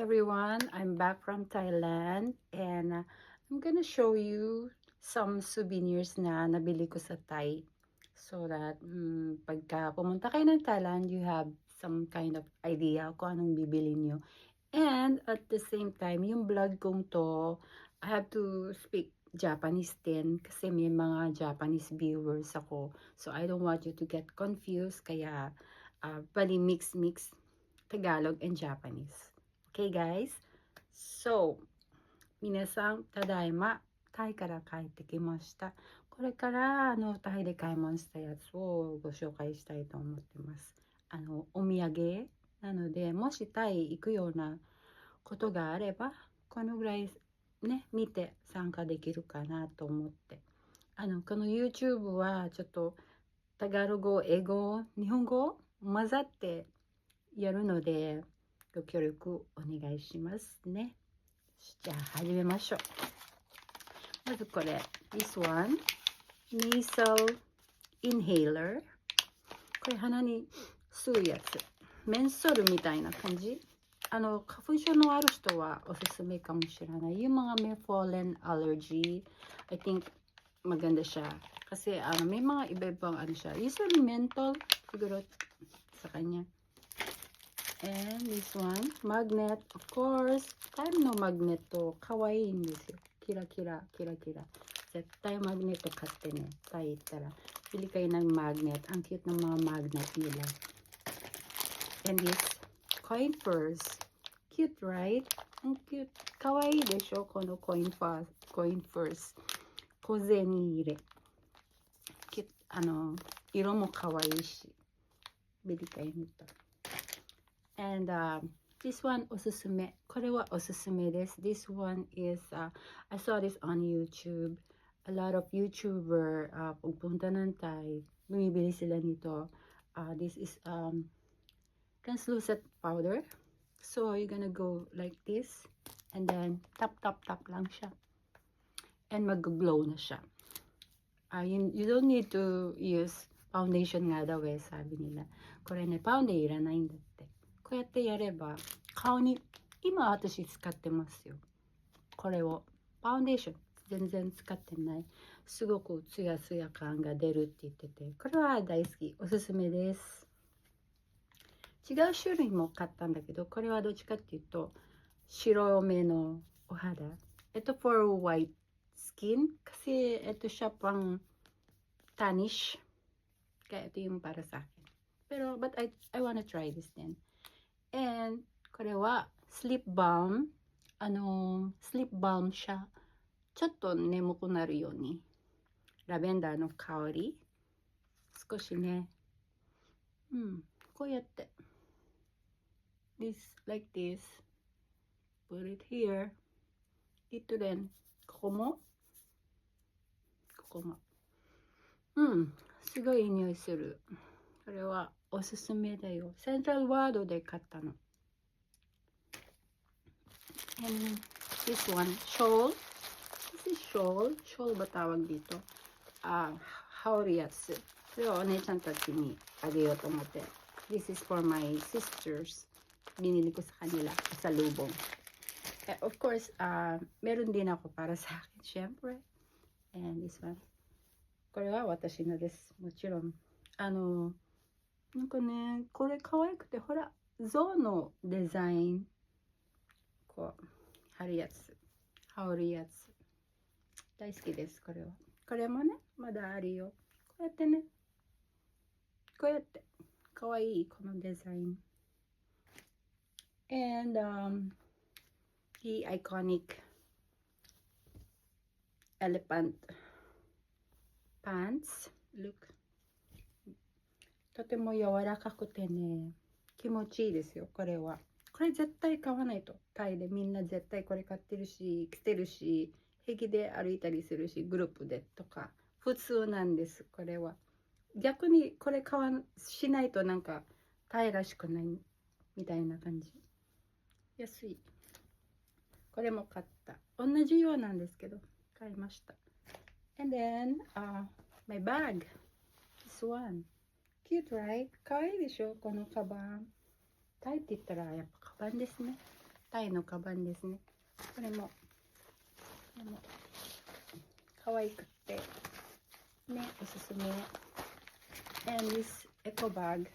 everyone, I'm back from Thailand and I'm gonna show you some souvenirs na nabili ko sa Thai so that pagka pumunta kayo ng Thailand, you have some kind of idea kung anong bibili nyo. And at the same time, yung vlog kong to, I have to speak Japanese din kasi may mga Japanese viewers ako. So I don't want you to get confused kaya bali mix Tagalog and Japanese. Okay, guys? So, 皆さん、ただいま、タイから帰ってきました。これから、タイで買い物したやつをご紹介したいと思ってます。お土産なので、もしタイ行くようなことがあれば、このぐらいね、見て参加できるかなと思って。この YouTube はちょっと、タガロ語、英語、日本語混ざってやるので、ご協力お願いしますね。じゃあ始めましょう。まずこれ、this one nasal inhaler。これ鼻に吸うやつ。メンソールみたいな感じ。花粉症のある人はおすすめかもしれない。Yung mga may pollen allergy, I think maganda siya. Kasi may mga iba-ibang siya. Usually menthol siguro sa kanya. And this one, magnet, of course. Time no magnet to. Kawaii in this. Kira. 絶対マグネット買ってね。タイ行ったら。Pili kayo ng magnet. Ang cute ng mga magnet nila. And this, coin purse. Cute, right? Ang cute. Kawaii desho, kono coin purse. Koze ni ire. Cute, iro mo kawaii shi. Bili kayo nito. And this one, おすすめ。これはおすすめです。This one is, I saw this on YouTube. A lot of YouTuber, pagpunta ng Thai, bumibili sila nito. This is translucent powder. So, you're gonna go like this. And then, tap lang siya. And mag-glow na siya. You don't need to use foundation nga daw sabi nila. これね、パウンデいらないんだって。こうやってやれば顔に今私使ってますよ。これをファウンデーション全然使ってない。すごくツヤツヤ感が出るって言ってて、これは大好き。おすすめです。違う種類も買ったんだけど、これはどっちかっていうと白目のお肌。for white skin kasi siya pang tannish. Kaya ito yung para sa akin. Pero but I wanna try this then. And これはスリップバーム。スリップバーム社。ちょっと眠くなるように。ラベンダーの香り。少しね。こうやって。like this. Put it here. Ito rin. ここも。すごいいい匂いする。これはおすすめだよ。セントラルワードで買ったの。And this one, shawl. This is shawl. Shawl ba tawag dito? Haoriyatsu. それをお姉ちゃんたちにあげようと思って。This is for my sisters. Binili ko sa kanila sa lubong. Of course, meron din ako para sa akin, syempre. And this one. これは私のです。もちろん。なんかね、これ可愛くて、ほら、象のデザイン。こう、貼るやつ。羽織るやつ。大好きです、これは。これもね、まだあるよ。こうやってね。こうやって。可愛い、このデザイン。And, the iconic elephant pants. Look. とても柔らかくてね、気持ちいいですよ、これは。これ絶対買わないと。タイでみんな絶対これ買ってるし、着てるし、平気で歩いたりするし、グループでとか。普通なんです、これは。逆にこれしないとなんかタイらしくないみたいな感じ。安い。これも買った。同じようなんですけど、買いました。And then, my bag. This one. Cute, right? かわいいでしょこのカバン。タイって言ったらやっぱカバンですね。タイのカバンですね。これも可愛くってね、おすすめ。And this エコバッグ。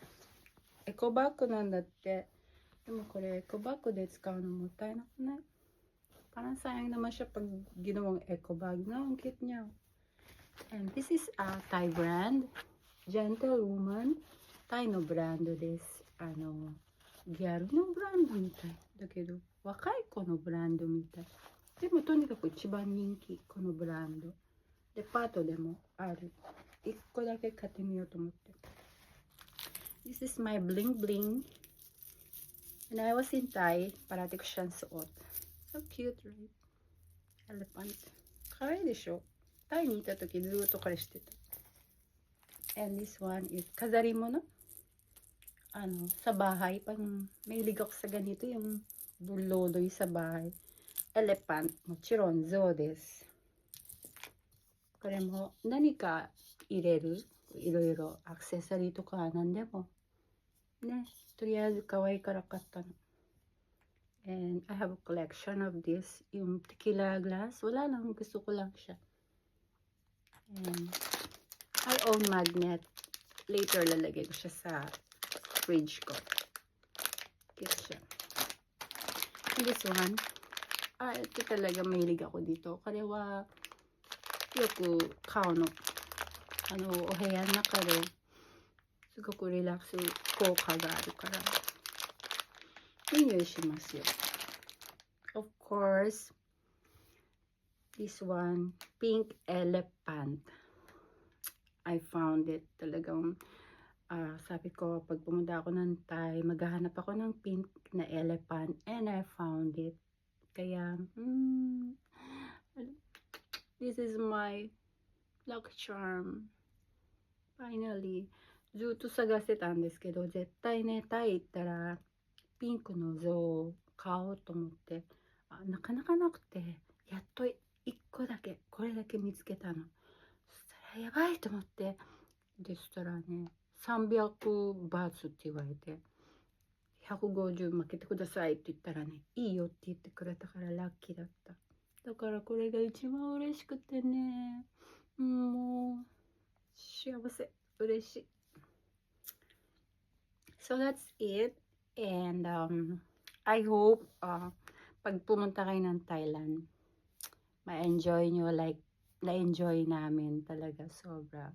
エコバッグなんだって。でもこれエコバッグで使うのもったいなくない? Parang sayang naman siya pag ginawang eco bag. No, ang cute niya. And this is a Thai brand. Gentlewoman. Thai no brand desu. ギャルのブランドみたい。だけど、若い子のブランドみたい。でもとにかく一番人気、このブランド。デパートでもある。一個だけ買ってみようと思って。This is my bling bling. When I was in Thai, parati ko siyang suot. So cute, right? Elephant. 可愛いでしょ? タイにいた時ずっとこれしてた。And this one is 飾り物。sa bahay. Pang mahilig ako sa ganito, yung bulodoy sa bahay. Elephant. もちろん象です。これも何か入れる。いろいろアクセサリーとか何でも。ね。とりあえず可愛いから買ったの。And I have a collection of this. Yung tequila glass. Wala lang. Gusto ko lang siya. And I own magnet. Later lalagay ko siya sa fridge ko. Cute siya. And this one. Ito talaga mahilig ako dito. Karewa yoku kao no. O部屋の中ですごくリラックス効果があるから。いい匂いしますよ。Of course, this one, pink elephant. I found it. Talagang, sabi ko, pag pumunta ako ng Thai, maghahanap ako ng pink na elephant. And I found it. Kaya, this is my lucky charm. Finally. ずっと探してたんですけど、絶対ね、タイ行ったら、ピンクの像を買おうと思って、なかなかなくて、やっと1個だけ、これだけ見つけたの。そしたらやばいと思って、でしたらね、300バーツって言われて、150負けてくださいって言ったらね、いいよって言ってくれたからラッキーだった。だからこれが一番嬉しくてね、もう幸せ、嬉しい。So that's it. And I hope pag pumunta kayo ng Thailand, ma-enjoy nyo like na-enjoy namin talaga sobra.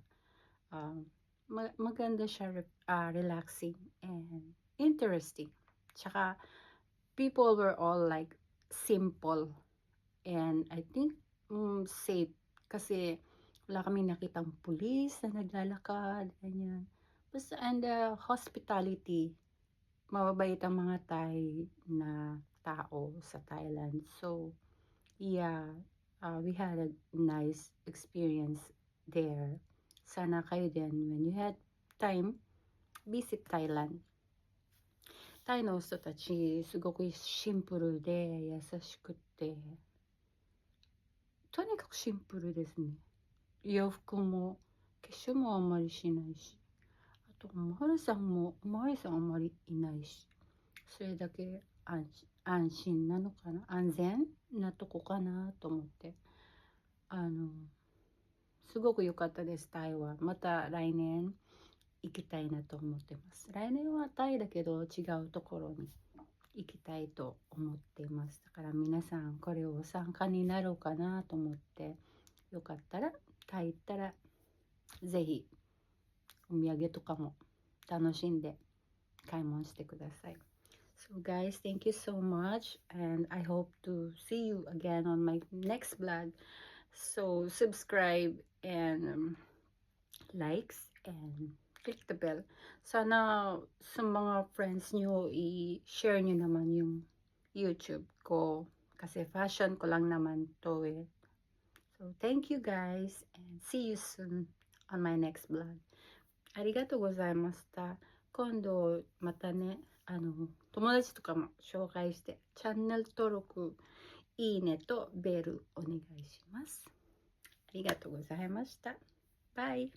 Maganda siya, relaxing and interesting. Tsaka people were all like simple and I think safe kasi wala kaming nakitang pulis na naglalakad, ganyan. Basta and the hospitality, mababait ang mga Thai na tao sa Thailand. So, yeah, we had a nice experience there. Sana kayo din, when you had time, visit Thailand. タイの人たち、すごくシンプルで優しくて、とにかくシンプルですね。洋服も、化粧もあんまりしないし。おまわりさんあんまりいないし、それだけ安心なのかな、安全なとこかなと思って、すごく良かったです。タイはまた来年行きたいなと思ってます。来年はタイだけど違うところに行きたいと思っています。だから皆さんこれを参加になろうかなと思って、よかったらタイ行ったらぜひお土産とかも楽しんで買い物してください。So guys, thank you so much and I hope to see you again on my next vlog. So subscribe and likes and click the bell. Sana sa mga friends nyo, i-share nyo naman yung YouTube ko kasi fashion ko lang naman to eh. So thank you guys and see you soon on my next vlog. ありがとうございました。今度またね、友達とかも紹介して、チャンネル登録、いいねとベルお願いします。ありがとうございました。バイ。